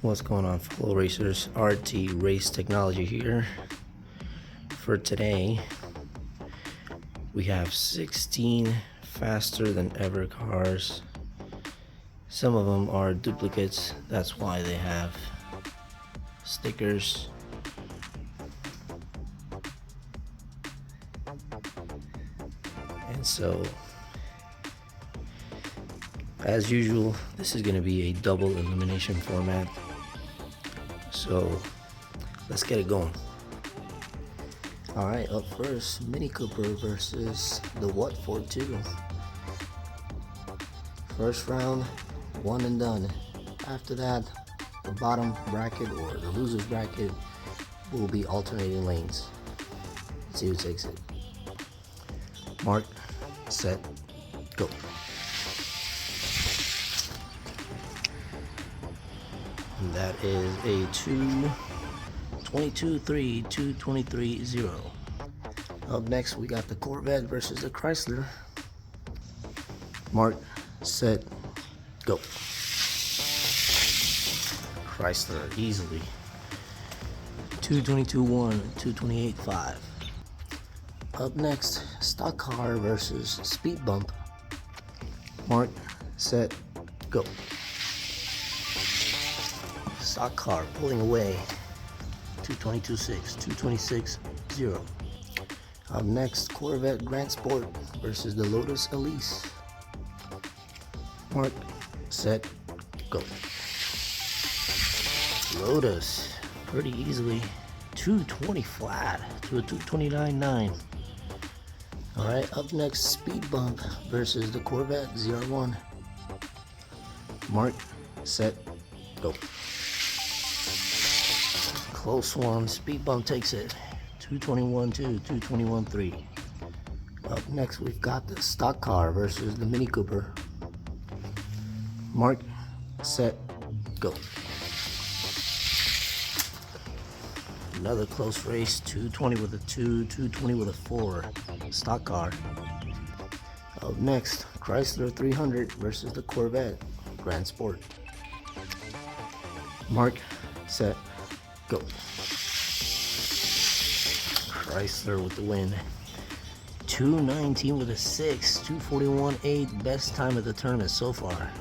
What's going on, fellow racers? RT Race Technology here. For today, we have 16 faster than ever cars. Some of them are duplicates, that's why they have stickers. And so, as usual, this is going to be a double elimination format. So let's get it going. Alright, up first, Mini Cooper versus the What For 2. First round, one and done. After that, the bottom bracket or the loser's bracket will be alternating lanes. Let's see who takes it. Mark, set, go. And that is a 2:22.3, 2:23.0. Up next, we got the Corvette versus the Chrysler. Mark, set, go. Chrysler easily. 2:22.1, 2:28.5. Up next, stock car versus speed bump. Mark, set, go. Stock car pulling away. 2:22.6, 2:26.0. Up next, Corvette Grand Sport versus the Lotus Elise. Mark, set, go. Lotus pretty easily. 2:20 flat to a 2:29.9. Alright, up next, Speed Bump versus the Corvette ZR1. Mark, set, go. Close one. Speed Bump takes it. 2:21.2, 2:21.3. Up next, we've got the stock car versus the Mini Cooper. Mark, set, go. Another close race. 2:20 with a 2, 2:20 with a 4. Stock car. Up next, Chrysler 300 versus the Corvette Grand Sport. Mark, set, go. Chrysler with the win. 2:19 with a 6, 2:41.8, best time of the tournament so far.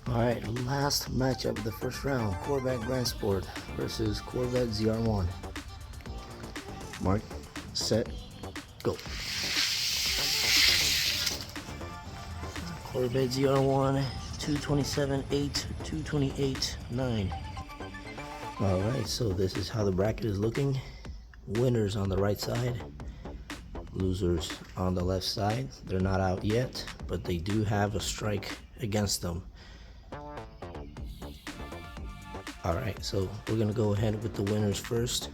Alright, last matchup of the first round, Corvette Grand Sport versus Corvette ZR1. Mark, set, go. Corvette ZR1, 2:27.8, 2:28.9. Alright, so this is how the bracket is looking. Winners on the right side, losers on the left side. They're not out yet, but they do have a strike against them. Alright, so we're gonna go ahead with the winners first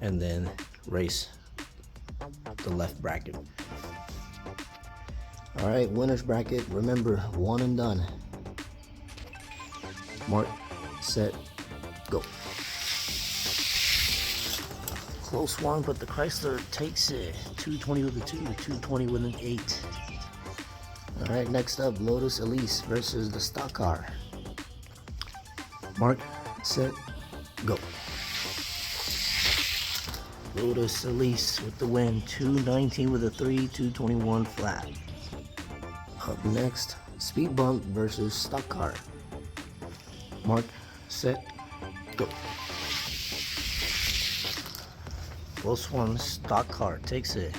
and then race the left bracket. Alright, winners bracket, remember, one and done. Mark, set, go. Close one, but the Chrysler takes it. 2:20 with a 2, 2:20 with an 8. Alright, next up, Lotus Elise versus the stock car. Mark, set, go. Lotus Elise with the win. 2:19 with a 3, 2:21 flat. Up next, Speed Bump versus stock car. Mark, set, go. Close one, stock car takes it.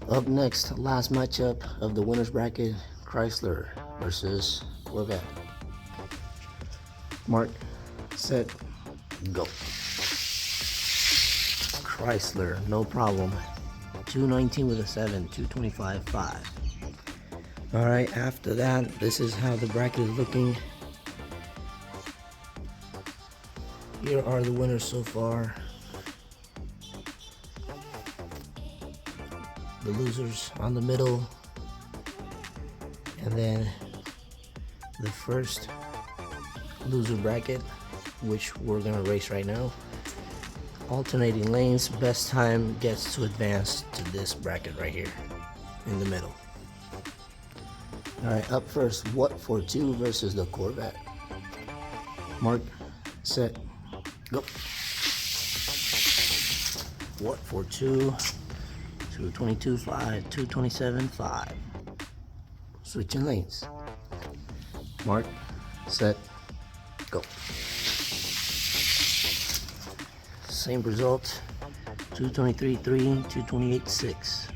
Up next, last matchup of the winners bracket, Chrysler versus Corvette. Mark, set, go. Chrysler, no problem. 2:19 with a 7, 2:25.5. Alright, after that, this is how the bracket is looking. Here are the winners so far. The losers on the middle. And then the first loser bracket, which we're going to race right now. Alternating lanes, best time gets to advance to this bracket right here in the middle. Alright, up first, what for 2 versus the Corvette. Mark, set, go. What for 2, 222.5, 227.5. Switching lanes. Mark, set, go. Same result, 223.3, 228.6.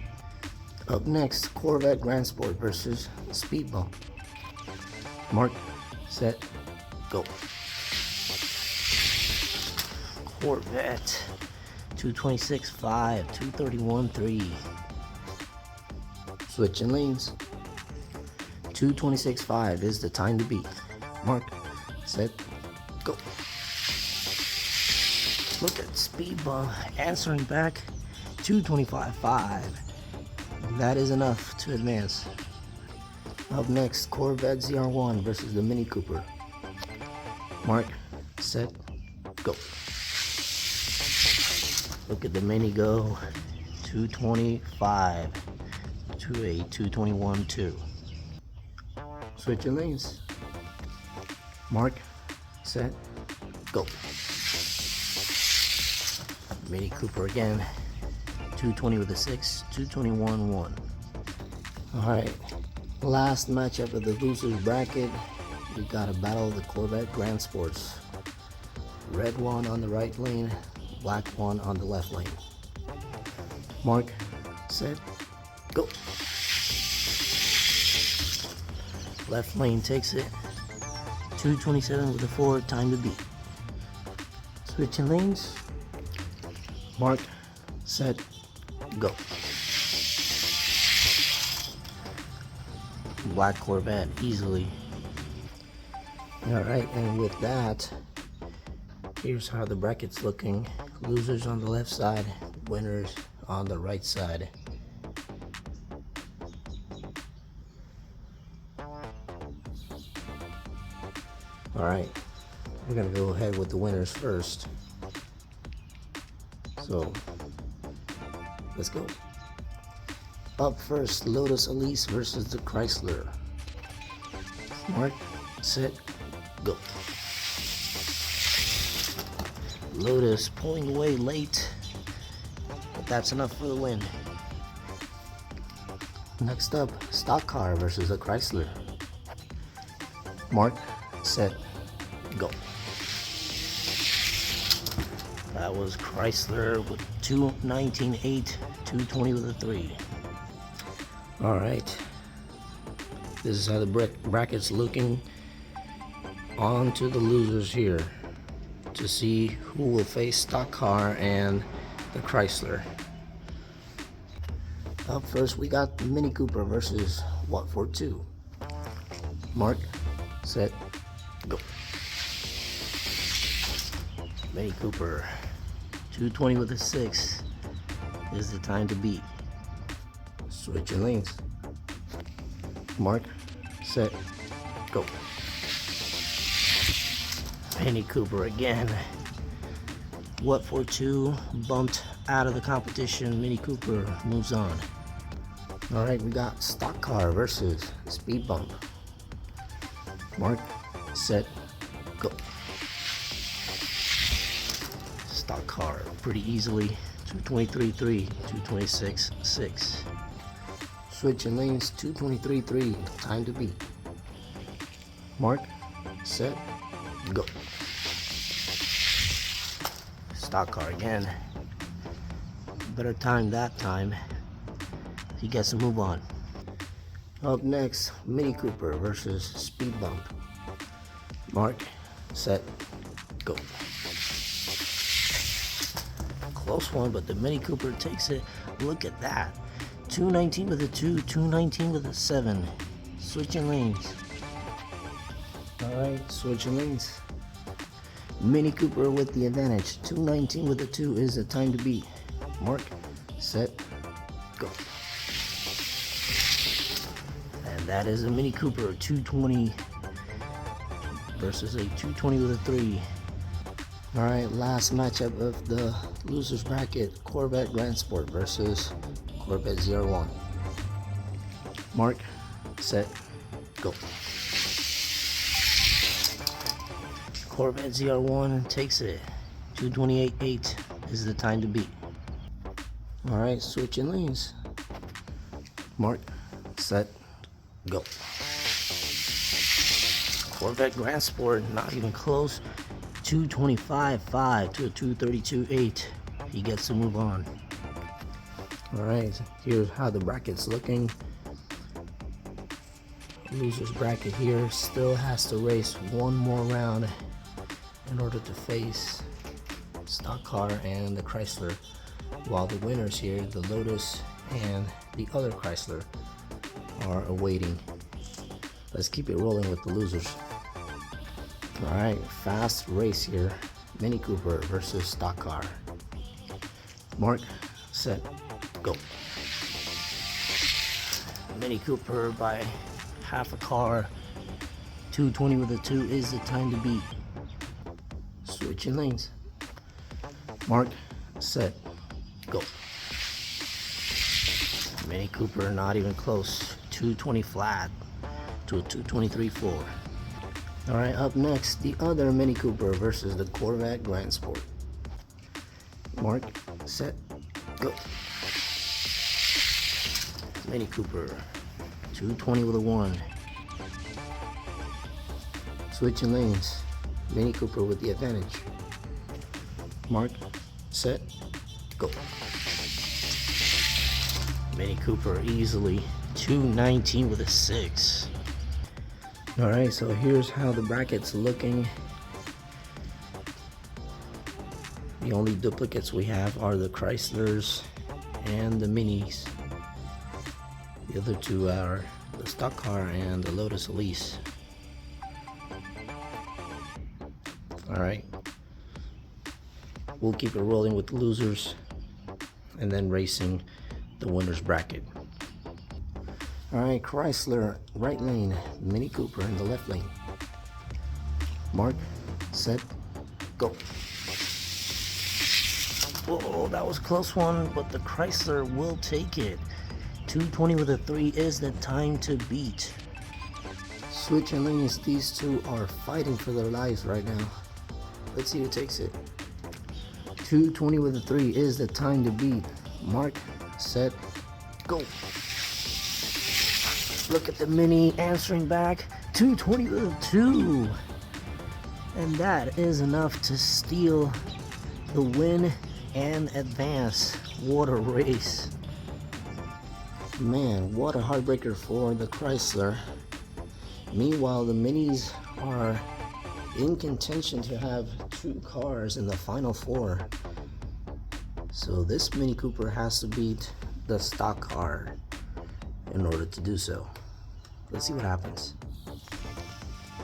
Up next, Corvette Grand Sport versus Speed Bump. Mark, set, go. Corvette, 226.5, 231.3. Switching lanes. 226.5 is the time to beat. Mark, set, go. Look at Speed Bump answering back, 225.5. That is enough to advance. Up next, Corvette ZR1 versus the Mini Cooper. Mark, set, go. Look at the Mini go, 225 to a 221.2. Switching lanes. Mark, set, go. Mini Cooper again, 220 with a 6, 221.1. Alright, last matchup of the losers bracket. We got a battle of the Corvette Grand Sports. Red one on the right lane, black one on the left lane. Mark, set, go. Left lane takes it, 227 with a 4, time to beat. Switching lanes. Mark, set, go. Black Corvette easily. Alright, and with that, here's how the bracket's looking. Losers on the left side, winners on the right side. Alright, we're gonna go ahead with the winners first. So, let's go. Up first, Lotus Elise versus the Chrysler. Mark, set, go. Lotus pulling away late, but that's enough for the win. Next up, Stock Car versus the Chrysler. Mark, set, go. That was Chrysler with 219.8, 220 with a 3. Alright, this is how the bracket's looking. On to the losers here to see who will face Stock Car and the Chrysler. Up first, we got the Mini Cooper versus What for 2. Mark, set, go. Mini Cooper, 220 with a 6 is the time to beat. Switching lanes. Mark, set, go. Mini Cooper again. What for 2 bumped out of the competition. Mini Cooper moves on. Alright, we got Stock Car versus Speed Bump. Mark, set, go. Stock Car pretty easily, 223.3, 226.6. Switching lanes, 223.3, time to beat. Mark, set, go. Stock Car again. Better time that time. He gets to move on. Up next, Mini Cooper versus Speed Bump. Mark, set, go. Close one, but the Mini Cooper takes it. Look at that. 219 with a 2, 219 with a 7. Switching lanes. Alright, switching lanes. Mini Cooper with the advantage. 219 with a 2 is the time to beat. Mark, set, go. And that is a Mini Cooper 220 versus a 220 with a 3. Alright, last matchup of the losers bracket, Corvette Grand Sport versus Corvette ZR1. Mark, set, go. Corvette ZR1 takes it. 228.8 is the time to beat. Alright, switching lanes. Mark, set, go. Corvette Grand Sport, not even close. 225.5 to a 232.8. He gets to move on. Alright, here's how the bracket's looking. Loser's bracket here still has to race one more round in order to face stock car and the Chrysler, while the winners here, the Lotus and the other Chrysler, are awaiting. Let's keep it rolling with the losers. Alright, fast race here. Mini Cooper versus stock car. Mark, set, go. Mini Cooper by half a car. 220 with a 2 is the time to beat. Switching lanes. Mark, set, go. Mini Cooper not even close. 220 flat to a 223.4. Alright, up next, the other Mini Cooper versus the Corvette Grand Sport. Mark, set, go. Mini Cooper, 220 with a 1. Switching lanes. Mini Cooper with the advantage. Mark, set, go. Mini Cooper easily 219 with a 6. Alright, so here's how the bracket's looking. The only duplicates we have are the Chryslers and the Minis. The other two are the stock car and the Lotus Elise. Alright, we'll keep it rolling with the losers and then racing the winner's bracket. Alright, Chrysler, right lane. Mini Cooper in the left lane. Mark, set, go. Whoa, that was a close one, but the Chrysler will take it. 220 with a 3 is the time to beat. Switching lanes, these two are fighting for their lives right now. Let's see who takes it. 220 with a 3 is the time to beat. Mark, set, go. Look at the Mini answering back. 220 with a 2. And that is enough to steal the win and advance. What a race. Man, what a heartbreaker for the Chrysler. Meanwhile, the Minis are in contention to have 2 cars in the final 4. So this Mini Cooper has to beat the stock car in order to do so. Let's see what happens.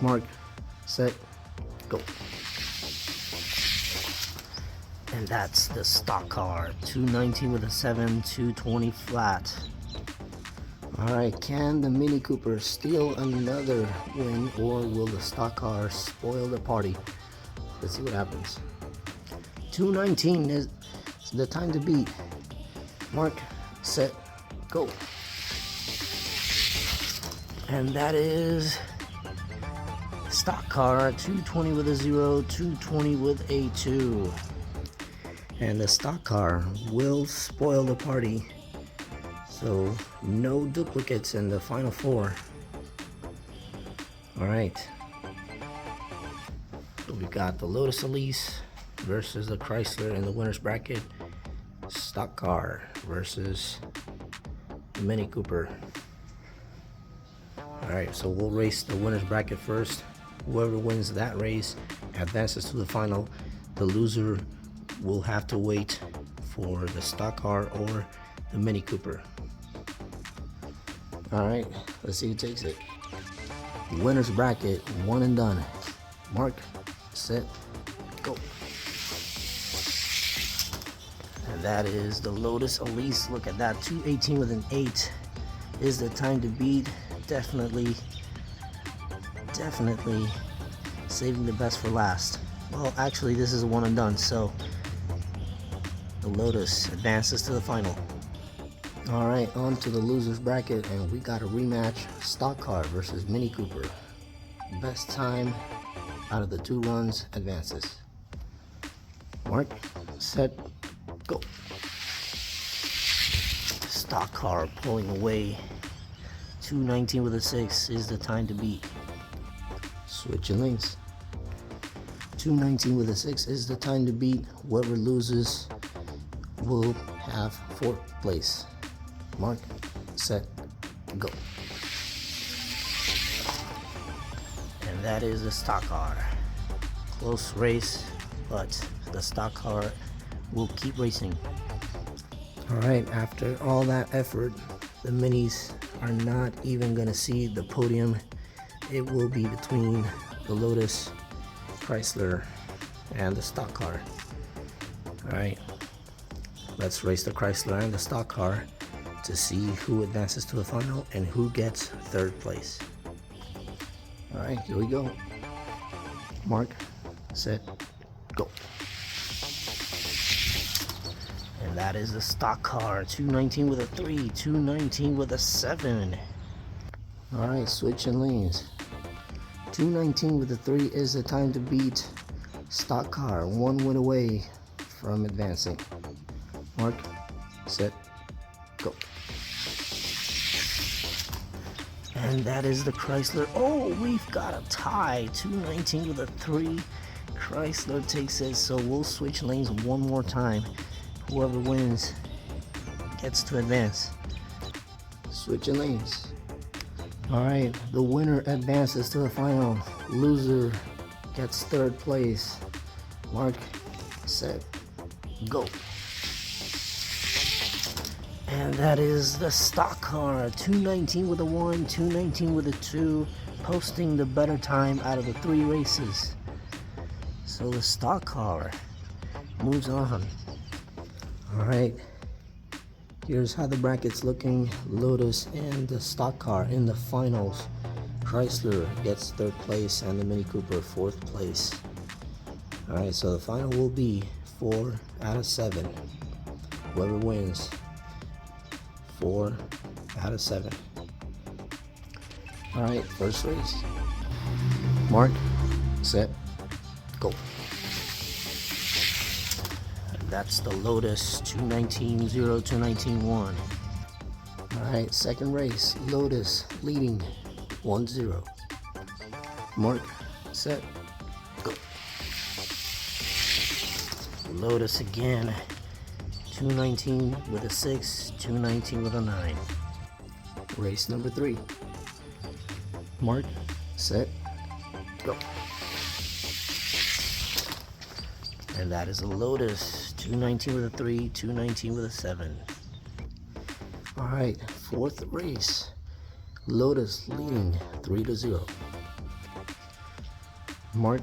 Mark, set, go. And that's the stock car. 219 with a 7, 220 flat. Alright, can the Mini Cooper steal another win, or will the stock car spoil the party? Let's see what happens. 219 is the time to beat. Mark, set, go. And that is stock car. 220 with a 0, 220 with a 2. And the stock car will spoil the party. So no duplicates in the final 4. Alright. So we've got the Lotus Elise versus the Chrysler in the winner's bracket. Stock car versus the Mini Cooper. Alright, so we'll race the winner's bracket first. Whoever wins that race advances to the final. The loser will have to wait for the stock car or the Mini Cooper. Alright, let's see who takes it. Winner's bracket, one and done. Mark, set, go. And that is the Lotus Elise. Look at that, 218 with an 8 is the time to beat. Definitely saving the best for last. Well, actually, this is a one and done, so the Lotus advances to the final. All right, on to the losers bracket, and we got a rematch: stock car versus Mini Cooper. Best time out of the 2 runs advances. Mark, set, go. Stock car pulling away. 219 with a 6 is the time to beat. Switching lanes. 219 with a 6 is the time to beat. Whoever loses will have 4th place. Mark, set, go. And that is the stock car. Close race, but the stock car will keep racing. All right, after all that effort, the minis are not even gonna see the podium. It will be between the Lotus, Chrysler, and the stock car. All right, let's race the Chrysler and the stock car to see who advances to the final and who gets 3rd place. All right, here we go. Mark, set, go. And that is the stock car. 219 with a 3, 219 with a 7. All right, switching lanes. 219 with a 3 is the time to beat. Stock car, 1 win away from advancing. Mark, set, go. And that is the Chrysler. Oh, we've got a tie. 219 with a 3. Chrysler takes it, so we'll switch lanes one more time. Whoever wins gets to advance. Switching lanes. All right, the winner advances to the final. Loser gets 3rd place. Mark, set, go. And that is the stock car. 219 with a 1, 219 with a 2, posting the better time out of the 3 races. So the stock car moves on. All right, here's how the bracket's looking. Lotus and the stock car in the finals. Chrysler gets 3rd place and the Mini Cooper 4th place. All right, so the final will be 4 out of 7. Whoever wins, 4 out of 7. All right, first race. Mark, set, go. That's the Lotus. 219-0, 219-1. All right, second race. Lotus leading 1-0. Mark, set, go. Lotus again. 219 with a 6, 219 with a 9. Race number 3. Mark, set, go. And that is a Lotus. 219 with a 3, 219 with a 7. All right, 4th race. Lotus leading 3-0. Mark,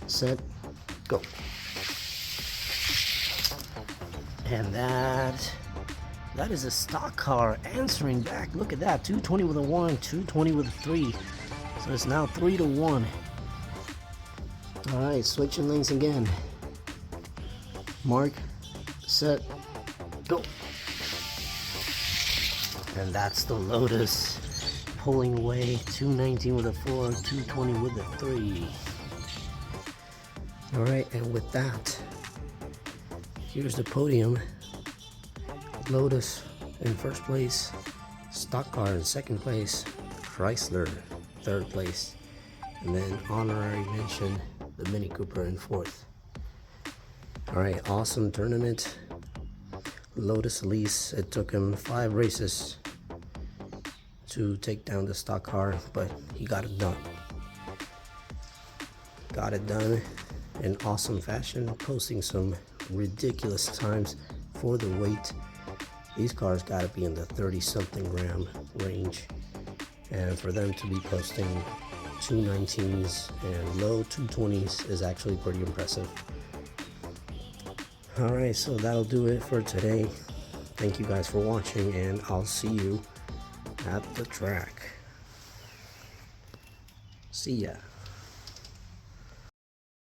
set, go. And that is a stock car answering back. Look at that. 220 with a 1, 220 with a 3. So it's now 3-1. All right, switching lanes again. Mark, set, go. And that's the Lotus pulling away. 219 with a 4, 220 with a 3. All right, and with that, here's the podium. Lotus in 1st place, stock car in 2nd place, Chrysler 3rd place, and then honorary mention, the Mini Cooper in 4th. All right, awesome tournament. Lotus Elise, it took him 5 races to take down the stock car, but he got it done. Got it done in awesome fashion, posting some ridiculous times for the weight. These cars got to be in the 30-something gram range, and for them to be posting 219s and low 220s is actually pretty impressive. All right, so that'll do it for today. Thank you guys for watching, and I'll see you at the track. See ya.